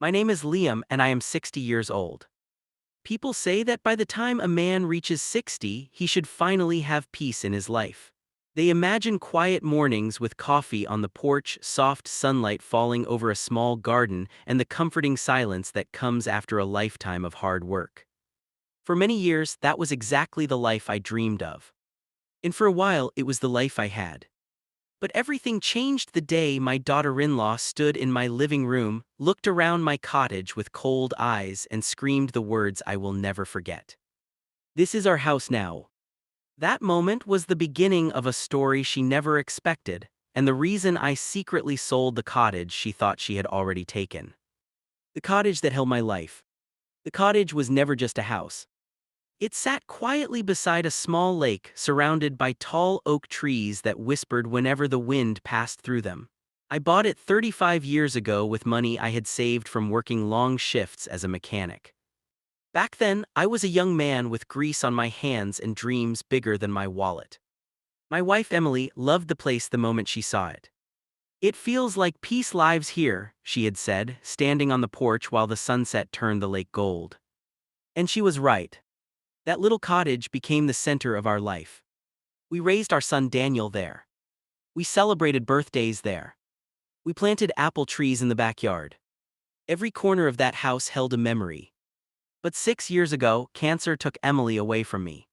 My name is Liam and I am 60 years old. People say that by the time a man reaches 60, he should finally have peace in his life. They imagine quiet mornings with coffee on the porch, soft sunlight falling over a small garden, and the comforting silence that comes after a lifetime of hard work. For many years, that was exactly the life I dreamed of. And for a while, it was the life I had. But everything changed the day my daughter-in-law stood in my living room, looked around my cottage with cold eyes, and screamed the words I will never forget. "This is our house now." That moment was the beginning of a story she never expected, and the reason I secretly sold the cottage she thought she had already taken. The cottage that held my life. The cottage was never just a house. It sat quietly beside a small lake, surrounded by tall oak trees that whispered whenever the wind passed through them. I bought it 35 years ago with money I had saved from working long shifts as a mechanic. Back then, I was a young man with grease on my hands and dreams bigger than my wallet. My wife Emily loved the place the moment she saw it. "It feels like peace lives here," she had said, standing on the porch while the sunset turned the lake gold. And she was right. That little cottage became the center of our life. We raised our son Daniel there. We celebrated birthdays there. We planted apple trees in the backyard. Every corner of that house held a memory. But 6 years ago, cancer took Emily away from me.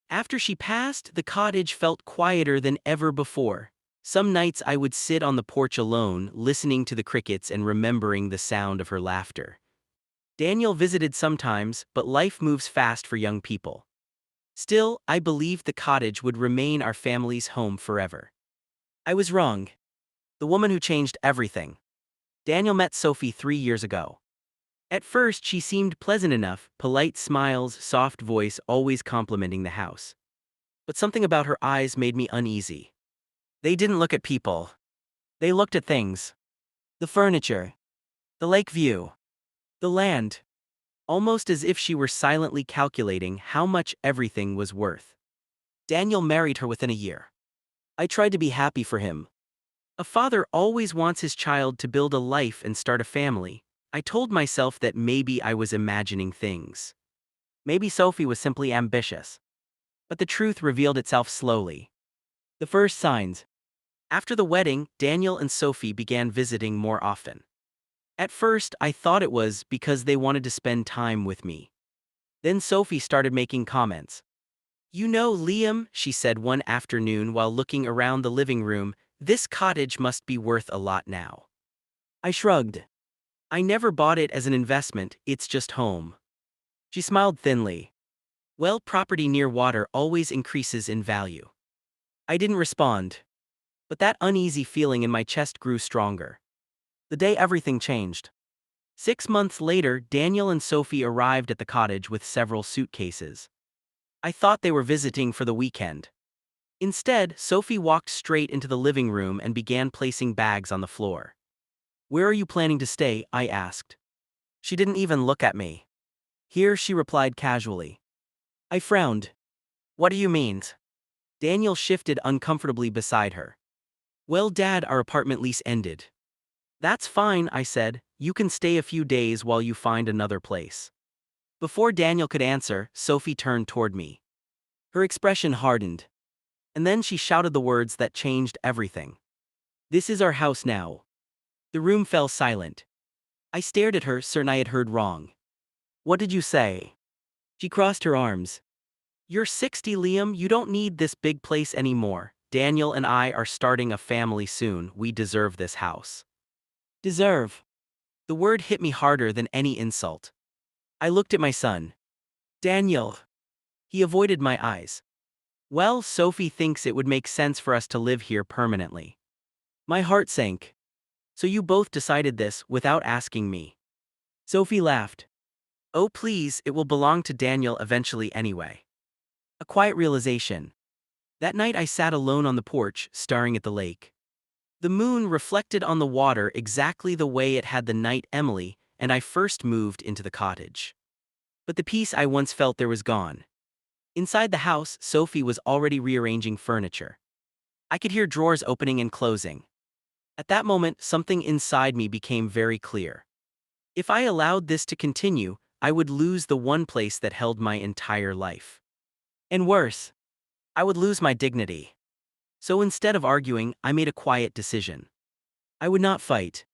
After she passed, the cottage felt quieter than ever before. Some nights I would sit on the porch alone, listening to the crickets and remembering the sound of her laughter. Daniel visited sometimes, but life moves fast for young people. Still, I believed the cottage would remain our family's home forever. I was wrong. The woman who changed everything. Daniel met Sophie 3 years ago. At first, she seemed pleasant enough, polite smiles, soft voice, always complimenting the house. But something about her eyes made me uneasy. They didn't look at people. They looked at things. The furniture. The lake view. The land. Almost as if she were silently calculating how much everything was worth. Daniel married her within a year. I tried to be happy for him. A father always wants his child to build a life and start a family. I told myself that maybe I was imagining things. Maybe Sophie was simply ambitious. But the truth revealed itself slowly. The first signs. After the wedding, Daniel and Sophie began visiting more often. At first, I thought it was because they wanted to spend time with me. Then Sophie started making comments. "You know, Liam," she said one afternoon while looking around the living room, "this cottage must be worth a lot now." I shrugged. "I never bought it as an investment, it's just home." She smiled thinly. "Well, property near water always increases in value." I didn't respond. But that uneasy feeling in my chest grew stronger. The day everything changed. 6 months later, Daniel and Sophie arrived at the cottage with several suitcases. I thought they were visiting for the weekend. Instead, Sophie walked straight into the living room and began placing bags on the floor. "Where are you planning to stay?" I asked. She didn't even look at me. "Here," she replied casually. I frowned. "What do you mean?" Daniel shifted uncomfortably beside her. "Well, Dad, our apartment lease ended." "That's fine," I said. "You can stay a few days while you find another place." Before Daniel could answer, Sophie turned toward me. Her expression hardened. And then she shouted the words that changed everything. "This is our house now." The room fell silent. I stared at her, certain I had heard wrong. "What did you say?" She crossed her arms. "You're 60, Liam. You don't need this big place anymore. Daniel and I are starting a family soon. We deserve this house." Deserve. The word hit me harder than any insult. I looked at my son. "Daniel." He avoided my eyes. "Well, Sophie thinks it would make sense for us to live here permanently." My heart sank. "So you both decided this without asking me?" Sophie laughed. "Oh please, it will belong to Daniel eventually anyway." A quiet realization. That night I sat alone on the porch, staring at the lake. The moon reflected on the water exactly the way it had the night Emily and I first moved into the cottage. But the peace I once felt there was gone. Inside the house, Sophie was already rearranging furniture. I could hear drawers opening and closing. At that moment, something inside me became very clear. If I allowed this to continue, I would lose the one place that held my entire life. And worse, I would lose my dignity. So instead of arguing, I made a quiet decision. I would not fight.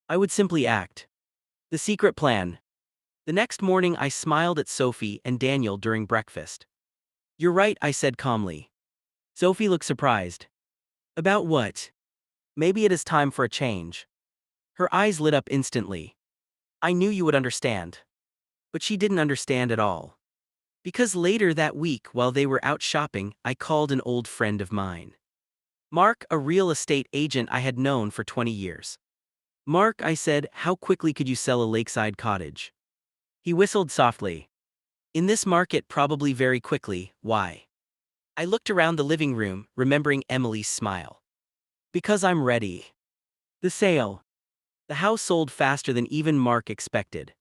I would simply act. The secret plan. The next morning, I smiled at Sophie and Daniel during breakfast. "You're right," I said calmly. Sophie looked surprised. "About what?" "Maybe it is time for a change." Her eyes lit up instantly. "I knew you would understand." But she didn't understand at all. Because later that week, while they were out shopping, I called an old friend of mine. Mark, a real estate agent I had known for 20 years. "Mark," I said, "how quickly could you sell a lakeside cottage?" He whistled softly. "In this market, probably very quickly. Why?" I looked around the living room, remembering Emily's smile. "Because I'm ready." The sale. The house sold faster than even Mark expected.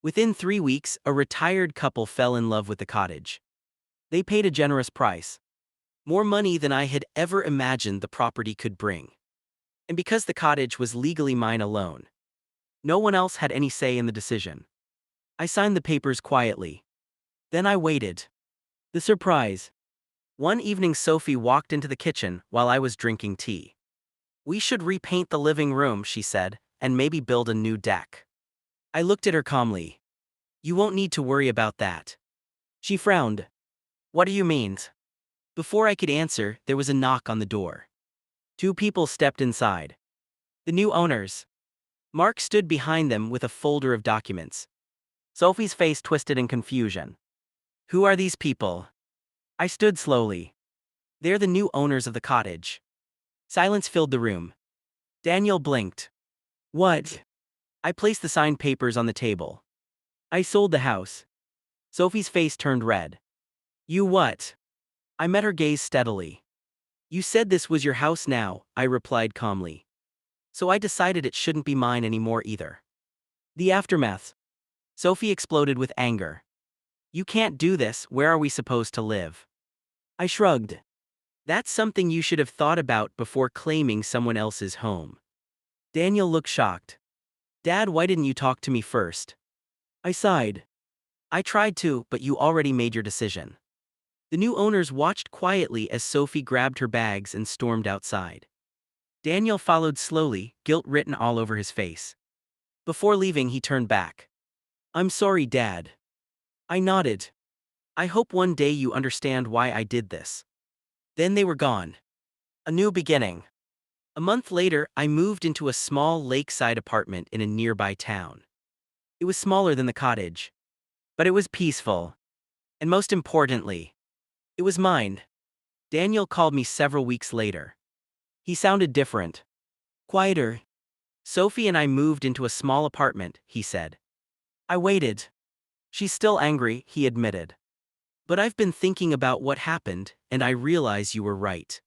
Within 3 weeks, a retired couple fell in love with the cottage. They paid a generous price. More money than I had ever imagined the property could bring. And because the cottage was legally mine alone, no one else had any say in the decision. I signed the papers quietly. Then I waited. The surprise. One evening, Sophie walked into the kitchen while I was drinking tea. "We should repaint the living room," she said, "and maybe build a new deck." I looked at her calmly. "You won't need to worry about that." She frowned. "What do you mean?" Before I could answer, there was a knock on the door. 2 people stepped inside. The new owners. Mark stood behind them with a folder of documents. Sophie's face twisted in confusion. "Who are these people?" I stood slowly. "They're the new owners of the cottage." Silence filled the room. Daniel blinked. "What?" I placed the signed papers on the table. "I sold the house." Sophie's face turned red. "You what?" I met her gaze steadily. "You said this was your house now," I replied calmly. "So I decided it shouldn't be mine anymore either." The aftermath. Sophie exploded with anger. "You can't do this, where are we supposed to live?" I shrugged. "That's something you should have thought about before claiming someone else's home." Daniel looked shocked. "Dad, why didn't you talk to me first?" I sighed. "I tried to, but you already made your decision." The new owners watched quietly as Sophie grabbed her bags and stormed outside. Daniel followed slowly, guilt written all over his face. Before leaving, he turned back. "I'm sorry, Dad." I nodded. "I hope one day you understand why I did this." Then they were gone. A new beginning. A month later, I moved into a small lakeside apartment in a nearby town. It was smaller than the cottage, but it was peaceful. And most importantly, it was mine. Daniel called me several weeks later. He sounded different. Quieter. "Sophie and I moved into a small apartment," he said. I waited. "She's still angry," he admitted. "But I've been thinking about what happened, and I realize you were right.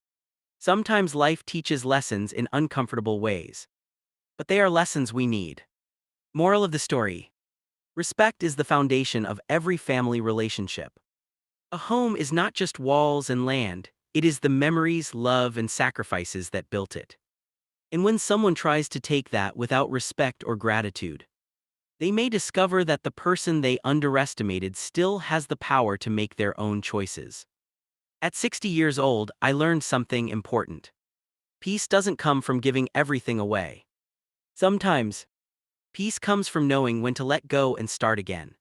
Sometimes life teaches lessons in uncomfortable ways. But they are lessons we need." Moral of the story. Respect is the foundation of every family relationship. A home is not just walls and land, it is the memories, love, and sacrifices that built it. And when someone tries to take that without respect or gratitude, they may discover that the person they underestimated still has the power to make their own choices. At 60 years old, I learned something important. Peace doesn't come from giving everything away. Sometimes, peace comes from knowing when to let go and start again.